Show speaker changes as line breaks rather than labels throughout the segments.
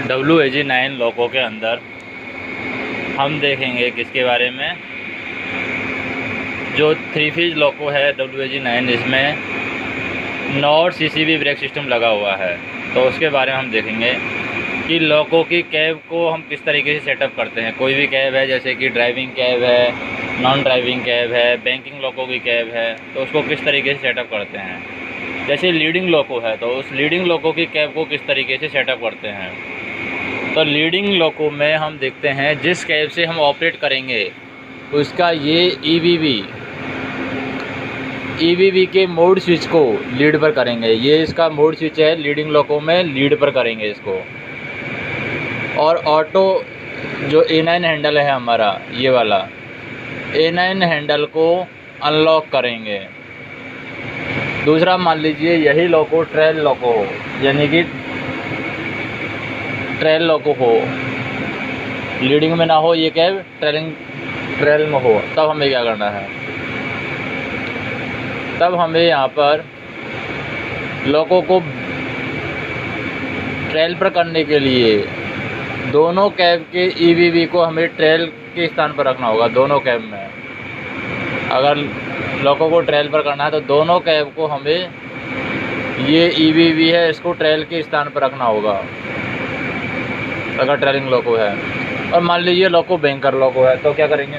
WAG9 लॉकों के अंदर हम देखेंगे किसके बारे में, जो 3 फेज लॉको है WAG9, इसमें नॉट CCB ब्रेक सिस्टम लगा हुआ है। तो उसके बारे में हम देखेंगे कि लॉकों की कैब को हम किस तरीके से सेटअप करते हैं। कोई भी कैब है, जैसे कि ड्राइविंग कैब है, नॉन ड्राइविंग कैब है, बैंकिंग लॉकों की कैब है, तो उसको किस तरीके से सेटअप करते हैं। जैसे लीडिंग लॉको है, तो उस लीडिंग लॉको की कैब को किस तरीके से सेटअप करते हैं। तो लीडिंग लॉको में हम देखते हैं जिस कैब से हम ऑपरेट करेंगे उसका ये EBB के मोड स्विच को लीड पर करेंगे। ये इसका मोड स्विच है, लीडिंग लॉको में लीड पर करेंगे इसको। और ऑटो जो A9 हैंडल है हमारा, ये वाला A9 हैंडल को अनलॉक करेंगे। दूसरा मान लीजिए यही लॉको ट्रेल लॉको हो, यानी कि ट्रेल लॉको हो, लीडिंग में ना हो ये कैब, ट्रेल में हो, तब हमें क्या करना है। तब हमें यहाँ पर लॉको को ट्रेल पर करने के लिए दोनों कैब के EBB को हमें ट्रेल के स्थान पर रखना होगा। दोनों कैब में अगर लॉको को ट्रेल पर करना है तो दोनों कैब को हमें ये EBB है इसको ट्रेल के स्थान पर रखना होगा, अगर ट्रेलिंग लॉको है। और मान लीजिए लॉको बैंकर लॉको है, तो क्या करेंगे,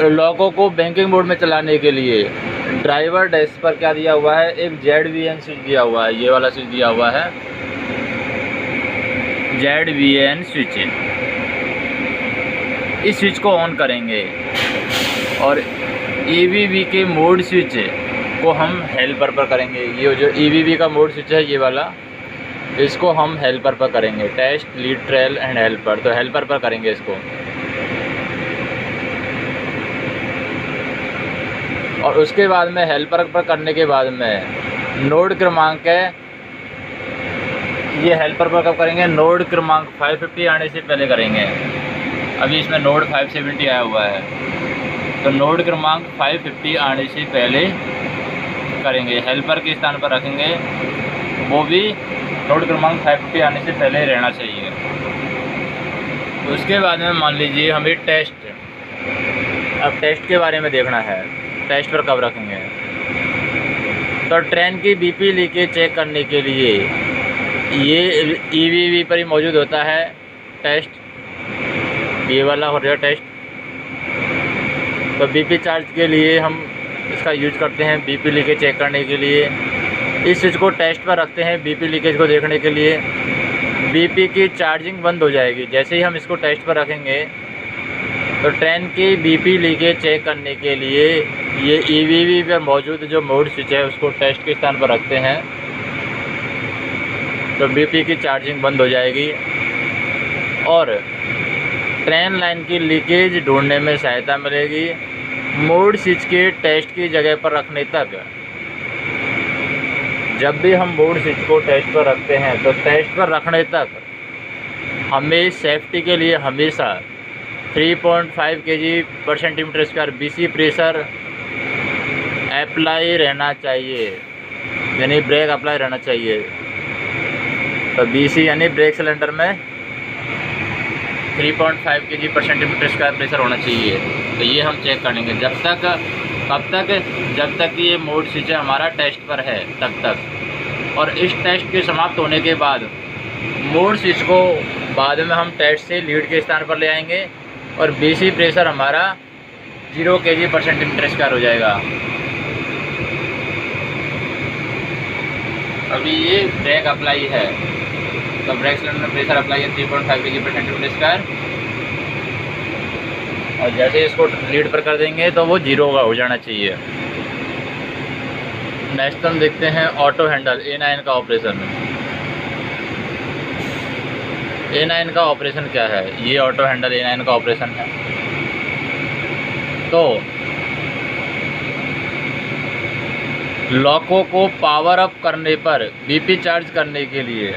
लॉको को बैंकिंग मोड में चलाने के लिए ड्राइवर डेस्क पर क्या दिया हुआ है, एक ZVN स्विच दिया हुआ है। ये वाला स्विच दिया हुआ है, ZVN स्विच। इस स्विच को ऑन करेंगे और EBB के मोड स्विच को हम हेल्पर पर करेंगे। ये जो EBB का मोड स्विच है ये वाला, इसको हम हेल्पर पर करेंगे। Test, lead, trail and helper, तो हेल्पर पर करेंगे इसको। और उसके बाद में हेल्पर पर करने के बाद में नोड क्रमांक है, ये हेल्पर पर कब करेंगे, नोड क्रमांक 550 आने से पहले करेंगे। अभी इसमें नोड 570 आया हुआ है, तो नोड क्रमांक 550 आने से पहले करेंगे। हेल्पर के स्थान पर रखेंगे, वो भी नोड क्रमांक 550 आने से पहले रहना चाहिए। उसके बाद में मान लीजिए हमें टेस्ट, अब टेस्ट के बारे में देखना है, टेस्ट पर कब रखेंगे। तो ट्रेन की BP लीकेज चेक करने के लिए ये EBB पर ही मौजूद होता है टेस्ट, ये वाला हो गया टेस्ट। तो BP चार्ज के लिए हम इसका यूज करते हैं, BP लीकेज चेक करने के लिए। इस स्विच को टेस्ट पर रखते हैं BP लीकेज को देखने के लिए। BP की चार्जिंग बंद हो जाएगी जैसे ही हम इसको टेस्ट पर रखेंगे। तो ट्रेन की BP लीकेज चेक करने के लिए ये EBB पर मौजूद जो मोड स्विच है उसको टेस्ट के स्थान पर रखते हैं, तो BP की चार्जिंग बंद हो जाएगी और ट्रेन लाइन की लीकेज ढूंढने में सहायता मिलेगी। मोड स्विच के टेस्ट की जगह पर रखने तक, जब भी हम मोड स्विच को टेस्ट पर रखते हैं तो टेस्ट पर रखने तक हमें सेफ्टी के लिए हमेशा 3.5 kg/cm² BC प्रेशर अप्लाई रहना चाहिए, यानी ब्रेक अप्लाई रहना चाहिए। तो BC यानी ब्रेक सिलेंडर में 3.5 kg/cm² प्रेशर होना चाहिए। तो ये हम चेक करेंगे जब तक, कब तक, जब तक कि ये मोड स्विच हमारा टेस्ट पर है तब तक। और इस टेस्ट के समाप्त होने के बाद मोड स्विच को बाद में हम टेस्ट से लीड के स्थान पर ले आएंगे और BC प्रेशर हमारा 0 kg/cm² हो जाएगा। अभी ये ब्रेक अप्लाई है, तो ब्रेक सिलेंडर में प्रेशर अप्लाई है 3.5 kg/cm²। और जैसे इसको लीड पर कर देंगे तो वो 0 का हो जाना चाहिए। नेक्स्ट हम देखते हैं ऑटो हैंडल A9 का ऑपरेशन। A9 का ऑपरेशन क्या है, ये ऑटो हैंडल A9 का ऑपरेशन है। तो लॉकों को पावर अप करने पर BP चार्ज करने के लिए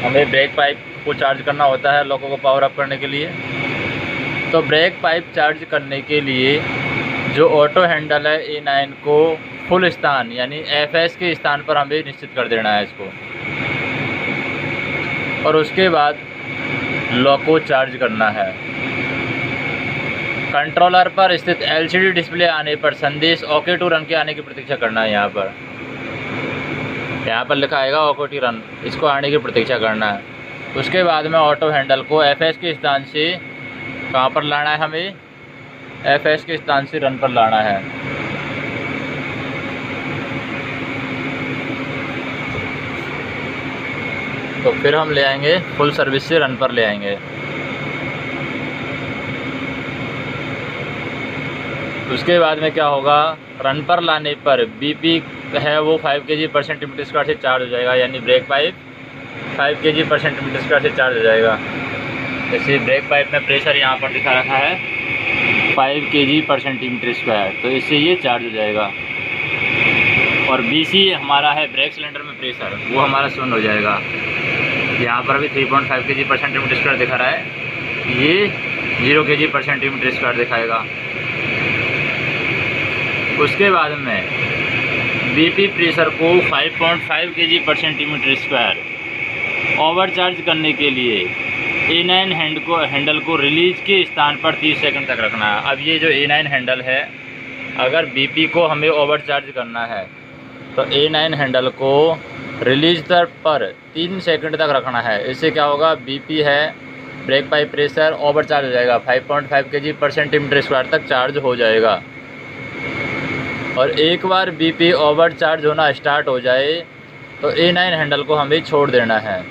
हमें ब्रेक पाइप को चार्ज करना होता है लॉकों को पावर अप करने के लिए। तो ब्रेक पाइप चार्ज करने के लिए जो ऑटो हैंडल है A9 को फुल स्थान यानी FS के स्थान पर हमें निश्चित कर देना है इसको। और उसके बाद लॉक को चार्ज करना है। कंट्रोलर पर स्थित एलसीडी डिस्प्ले आने पर संदेश ओके टू रन के आने की प्रतीक्षा करना है। यहाँ पर लिखा आएगा ओके टू रन, इसको आने की प्रतीक्षा करना है। उसके बाद में ऑटो हैंडल को एफएस के स्थान से कहाँ पर लाना है, हमें एफएस के स्थान से रन पर लाना है। तो फिर हम ले आएंगे फुल सर्विस से रन पर ले आएंगे। उसके बाद में क्या होगा, रन पर लाने पर बीपी है वो 5 kg पर सेंटीमीटर स्क्वायर से चार्ज हो जाएगा, यानी ब्रेक पाइप 5 kg पर सेंटीमीटर स्क्वायर से चार्ज हो जाएगा। जैसे ब्रेक पाइप में प्रेशर यहाँ पर दिखा रखा है 5 kg पर सेंटीमीटर स्क्वायर, तो इससे ये चार्ज हो जाएगा। और बीसी हमारा है ब्रेक सिलेंडर में प्रेशर, वो हमारा शून्य हो जाएगा। यहाँ पर भी 3.5 kg पर सेंटीमीटर स्क्वायर दिखा रहा है, ये 0 kg पर सेंटीमीटर स्क्वायर दिखाएगा। उसके बाद में बीपी प्रेशर को 5.5 kg पर सेंटीमीटर स्क्वायर ओवरचार्ज करने के लिए A9 हैंडल को रिलीज के स्थान पर 30 सेकंड तक रखना है। अब ये जो A9 हैंडल है, अगर बीपी को हमें ओवरचार्ज करना है तो A9 हैंडल को रिलीज पर 3 सेकंड तक रखना है। इससे क्या होगा, बीपी है ब्रेक पाइप प्रेशर ओवरचार्ज हो जाएगा, 5.5 kg पर सेंटीमीटर स्क्वायर तक चार्ज हो जाएगा। और एक बार बीपी ओवरचार्ज होना स्टार्ट हो जाए तो A9 हैंडल को हमें छोड़ देना है।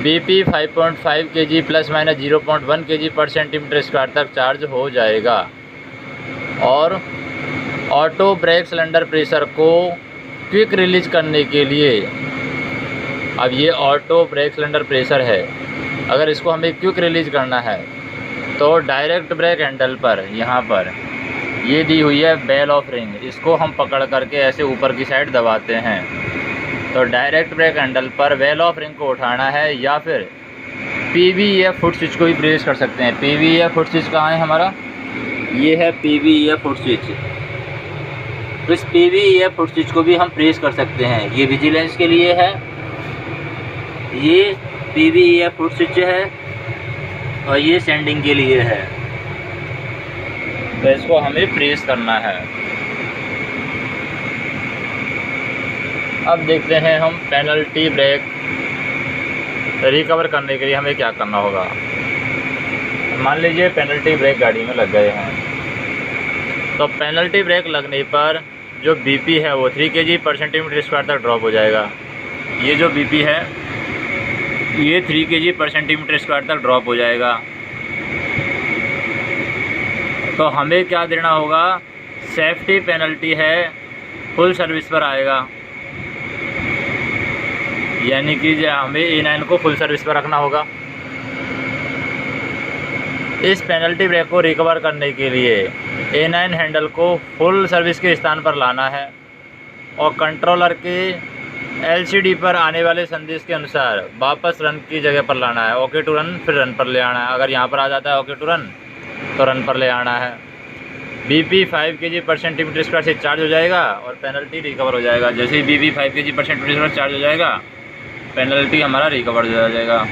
BP 5.5 kg plus minus 0.1 kg पर सेंटीमीटर स्क्वायर तक चार्ज हो जाएगा। और ऑटो ब्रेक सिलेंडर प्रेशर को क्विक रिलीज करने के लिए, अब ये ऑटो ब्रेक सिलेंडर प्रेशर है, अगर इसको हमें क्विक रिलीज करना है तो डायरेक्ट ब्रेक हैंडल पर यहाँ पर ये दी हुई है बेल ऑफ रिंग, इसको हम पकड़ करके ऐसे ऊपर की साइड दबाते हैं। तो डायरेक्ट ब्रेक हैंडल पर बेल ऑफ रिंग को उठाना है, या फिर PVEF फुट स्विच को भी प्रेस कर सकते हैं। PVEF फुट स्विच कहाँ है हमारा, ये है PVEF फुट स्विच। तो इस PVEF फुट स्विच को भी हम प्रेस कर सकते हैं। ये विजिलेंस के लिए है, ये PVEF फुट स्विच है, और ये सेंडिंग के लिए है। तो इसको हमें प्रेस करना है। अब देखते हैं हम पेनल्टी ब्रेक रिकवर करने के लिए हमें क्या करना होगा। मान लीजिए पेनल्टी ब्रेक गाड़ी में लग गए हैं, तो पेनल्टी ब्रेक लगने पर जो बीपी है वो 3 kg पर सेंटीमीटर स्क्वायर तक ड्रॉप हो जाएगा। ये जो बीपी है ये 3 kg पर सेंटीमीटर स्क्वायर तक ड्रॉप हो जाएगा। तो हमें क्या देना होगा, सेफ्टी पेनल्टी है फुल सर्विस पर आएगा, यानी कि हमें A9 को फुल सर्विस पर रखना होगा। इस पेनल्टी ब्रेक को रिकवर करने के लिए A9 हैंडल को फुल सर्विस के स्थान पर लाना है और कंट्रोलर के LCD पर आने वाले संदेश के अनुसार वापस रन की जगह पर लाना है। ओके टू रन, फिर रन पर ले आना है। अगर यहाँ पर आ जाता है ओके टू रन तो रन पर ले आना है। बीपी 5 kg पर सेंटीमीटर स्क्वायर से चार्ज हो जाएगा और पेनल्टी रिकवर हो जाएगा। जैसे ही बीपी 5 kg पर सेंटीमीटर स्क्वायर चार्ज हो जाएगा, पेनल्टी हमारा रिकवर हो जाएगा।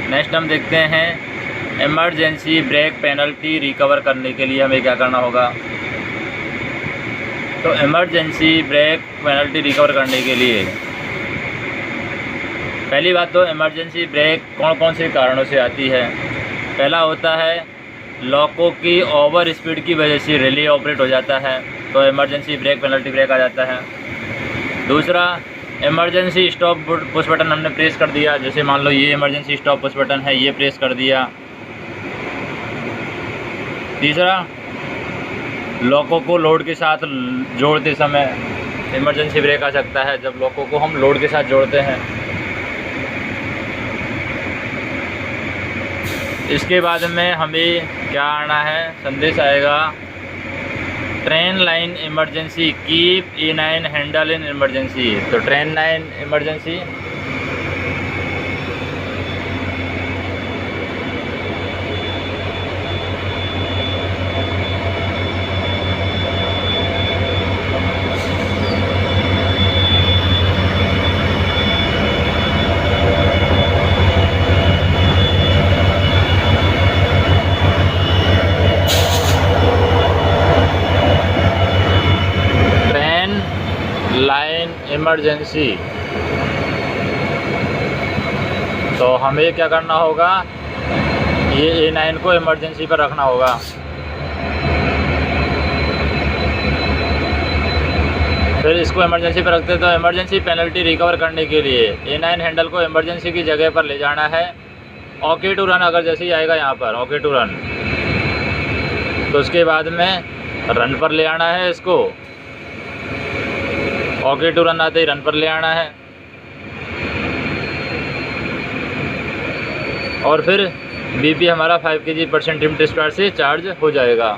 नेक्स्ट हम देखते हैं इमरजेंसी ब्रेक पेनल्टी रिकवर करने के लिए हमें क्या करना होगा। तो इमरजेंसी ब्रेक पेनल्टी रिकवर करने के लिए पहली बात तो इमरजेंसी ब्रेक कौन कौन से कारणों से आती है। पहला होता है लॉको की ओवर स्पीड की वजह से रिले ऑपरेट हो जाता है, तो इमरजेंसी ब्रेक पेनल्टी ब्रेक आ जाता है। दूसरा, इमरजेंसी स्टॉप पुश बटन हमने प्रेस कर दिया, जैसे मान लो ये इमरजेंसी स्टॉप पुश बटन है, ये प्रेस कर दिया। तीसरा, लॉको को लोड के साथ जोड़ते समय इमरजेंसी ब्रेक आ सकता है, जब लॉको को हम लोड के साथ जोड़ते हैं। इसके बाद में हमें क्या आना है, संदेश आएगा train line emergency keep A9 handle in emergency. तो train line emergency line emergency. तो हमें क्या करना होगा, ये A9 को इमरजेंसी पर रखना होगा। फिर इसको इमरजेंसी पर रखते तो इमरजेंसी पेनल्टी रिकवर करने के लिए A9 हैंडल को इमरजेंसी की जगह पर ले जाना है। ओके टू रन अगर जैसे ही आएगा यहाँ पर ओके टू रन, तो उसके बाद में रन पर ले आना है इसको। ओके टू रन आते ही रन पर ले आना है और फिर बीपी हमारा 5 kg/% टिम डिस्चार्ज से चार्ज हो जाएगा।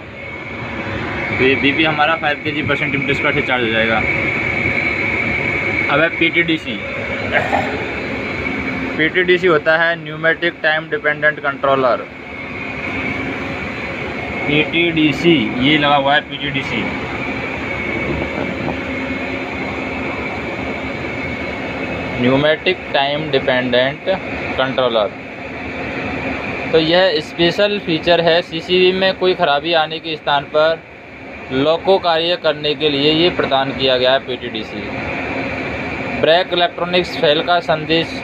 तो ये बीपी हमारा 5 kg/% टिम डिस्चार्ज से चार्ज हो जाएगा। अब है PTDC। PTDC होता है pneumatic time dependent controller. PTDC ये लगा हुआ है PTDC। Pneumatic time dependent controller. तो यह स्पेशल फीचर है CCV में कोई खराबी आने के स्थान पर लोको कार्य करने के लिए ये प्रदान किया गया है PTDC। ब्रेक इलेक्ट्रॉनिक्स फेल का संदेश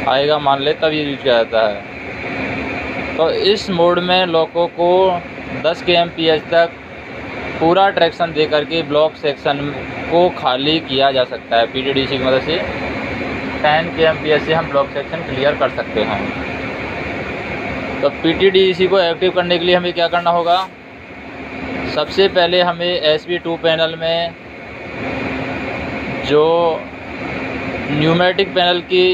आएगा मान ले तब ये यूज किया जाता है। तो इस मोड में लोको को 10 kmph तक पूरा ट्रैक्शन दे करके ब्लॉक सेक्शन को खाली किया जा सकता है। PTDC की मदद से 10 kmph से हम ब्लॉक सेक्शन क्लियर कर सकते हैं। तो PTDC को एक्टिव करने के लिए हमें क्या करना होगा, सबसे पहले हमें SV2 पैनल में जो न्यूमेटिक पैनल की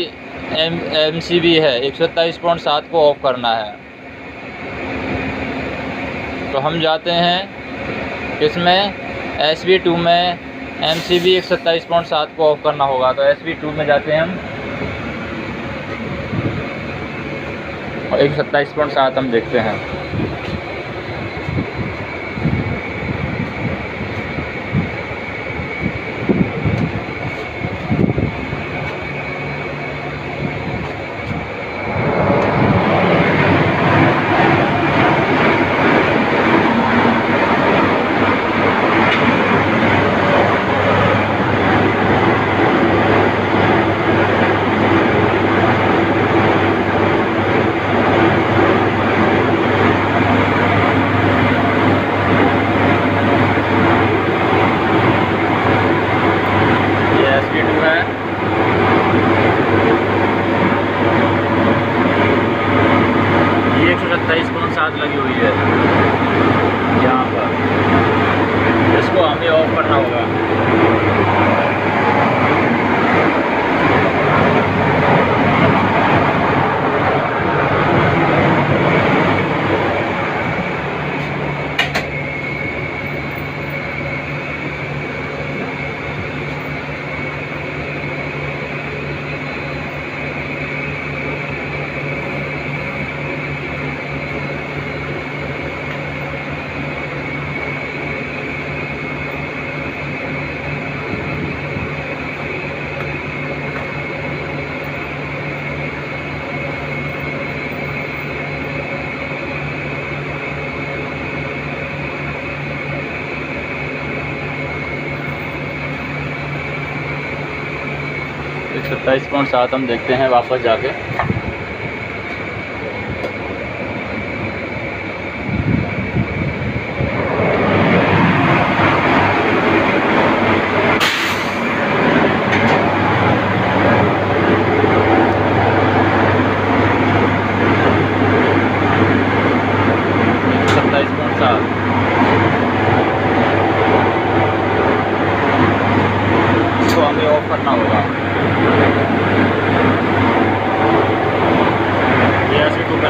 MCB है 127.7 को ऑफ करना है। तो हम जाते हैं किसमें, SV2 में MCB 127.7 को ऑफ करना होगा। तो SV2 में जाते हैं हम और 127.7 हम देखते हैं। ये 127.7 लगी हुई है यहाँ पर, इसको हमें ऑफ करना होगा। एक 27.7 हम देखते हैं वापस जाके। इसको हमें ऑफ करना होगा। ये SV2 पे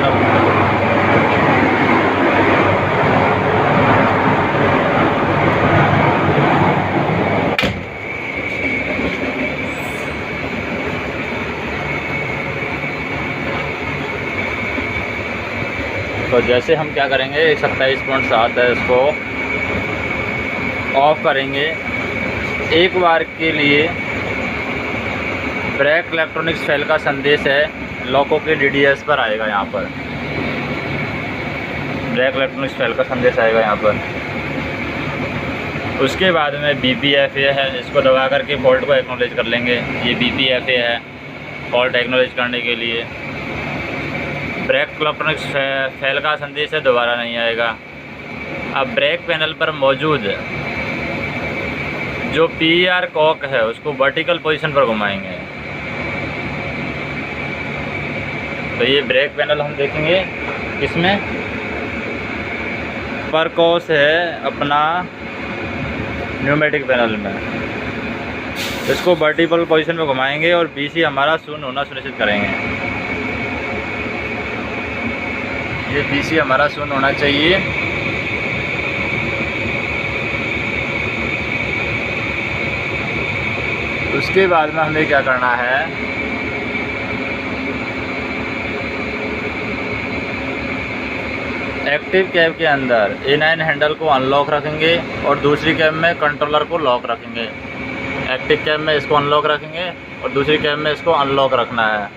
तो जैसे हम क्या करेंगे, 27.7 है इसको ऑफ करेंगे। एक बार के लिए ब्रेक इलेक्ट्रॉनिक्स फेल का संदेश है लोको के DDS पर आएगा। यहाँ पर ब्रेक इलेक्ट्रॉनिक्स फेल का संदेश आएगा यहाँ पर। उसके बाद में BPFA है, इसको दबा करके फॉल्ट को एक्नॉलेज कर लेंगे। ये BPFA है फॉल्ट एक्नॉलेज करने के लिए। ब्रेक इलेक्ट्रॉनिक्स फेल का संदेश है, दोबारा नहीं आएगा। अब ब्रेक पैनल पर मौजूद जो PIR कॉक है उसको वर्टिकल पोजीशन पर घुमाएंगे। तो ये ब्रेक पैनल हम देखेंगे किसमें, परकॉस है अपना न्यूमेटिक पैनल में। इसको वर्टिकल पोजीशन में घुमाएंगे और BC हमारा शून्य होना सुनिश्चित करेंगे। ये BC हमारा शून्य होना चाहिए। उसके बाद में हमें क्या करना है, एक्टिव कैब के अंदर A9 हैंडल को अनलॉक रखेंगे और दूसरी कैब में कंट्रोलर को लॉक रखेंगे। एक्टिव कैब में इसको अनलॉक रखेंगे और दूसरी कैब में इसको अनलॉक रखना है,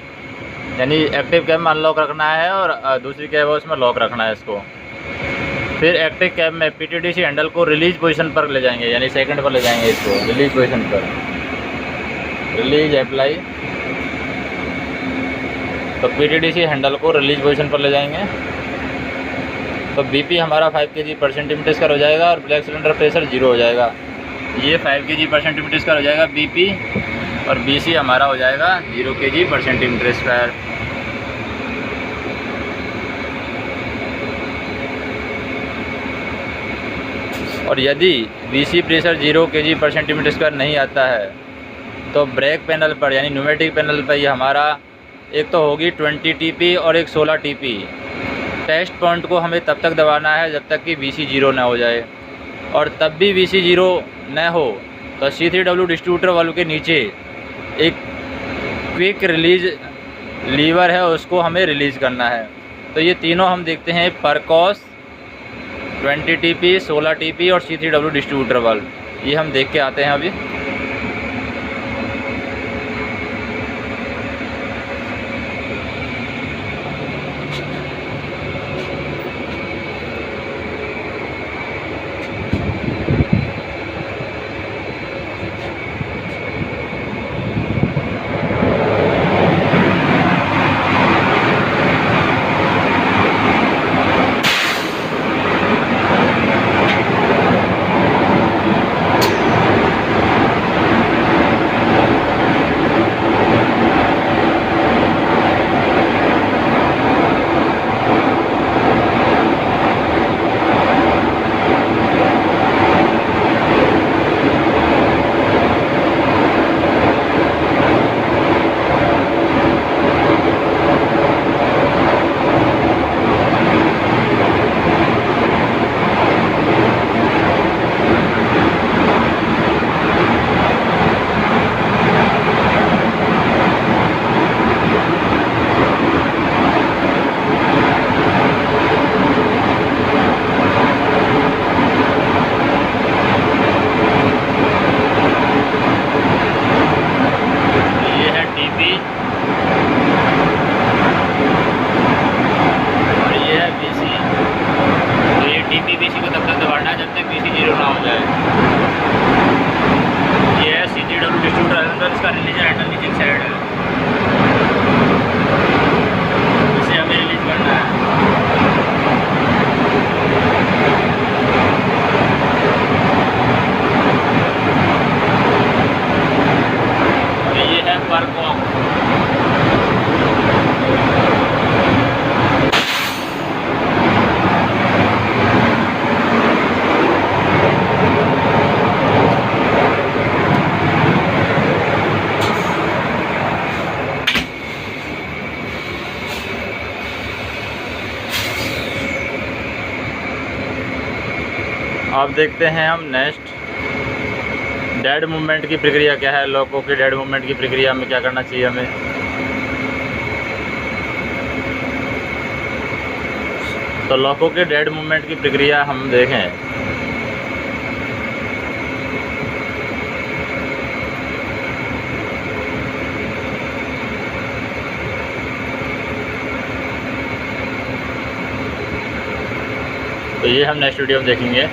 यानी एक्टिव कैब में अनलॉक रखना है और दूसरी कैब है उसमें लॉक रखना है इसको। फिर एक्टिव कैब में PTDC हैंडल को रिलीज पोजीशन पर ले जाएंगे, यानी सेकंड पर ले जाएंगे इसको रिलीज पोजीशन पर। रिलीज अप्लाई, तो PTDC हैंडल को रिलीज पोजीशन पर ले जाएंगे। तो BP हमारा 5 kg/cm हो जाएगा और ब्लैक सिलेंडर प्रेशर 0 हो जाएगा। ये 5 kg/cm हो जाएगा BP और BC हमारा हो जाएगा 0 kg/cm²। और यदि BC प्रेशर 0 kg/cm² नहीं आता है तो ब्रेक पैनल पर यानी न्यूमेटिक पैनल पर ये हमारा एक तो होगी 20 TP और एक 16 TP। टेस्ट पॉइंट को हमें तब तक दबाना है जब तक कि BC 0 ना हो जाए, और तब भी BC 0 न हो तो C3W डिस्ट्रीब्यूटर वाल्व के नीचे एक क्विक रिलीज लीवर है, उसको हमें रिलीज़ करना है। तो ये तीनों हम देखते हैं, परकॉस, 20 TP, 16 TP और C3W डिस्ट्रीब्यूटर वाल्व, ये हम देख के आते हैं अभी। अब देखते हैं हम नेक्स्ट डेड मूवमेंट की प्रक्रिया क्या है। लॉकों की डेड मूवमेंट की प्रक्रिया में क्या करना चाहिए हमें। तो लॉकों के डेड मूवमेंट की प्रक्रिया हम देखें। तो ये हम नेक्स्ट वीडियो में देखेंगे।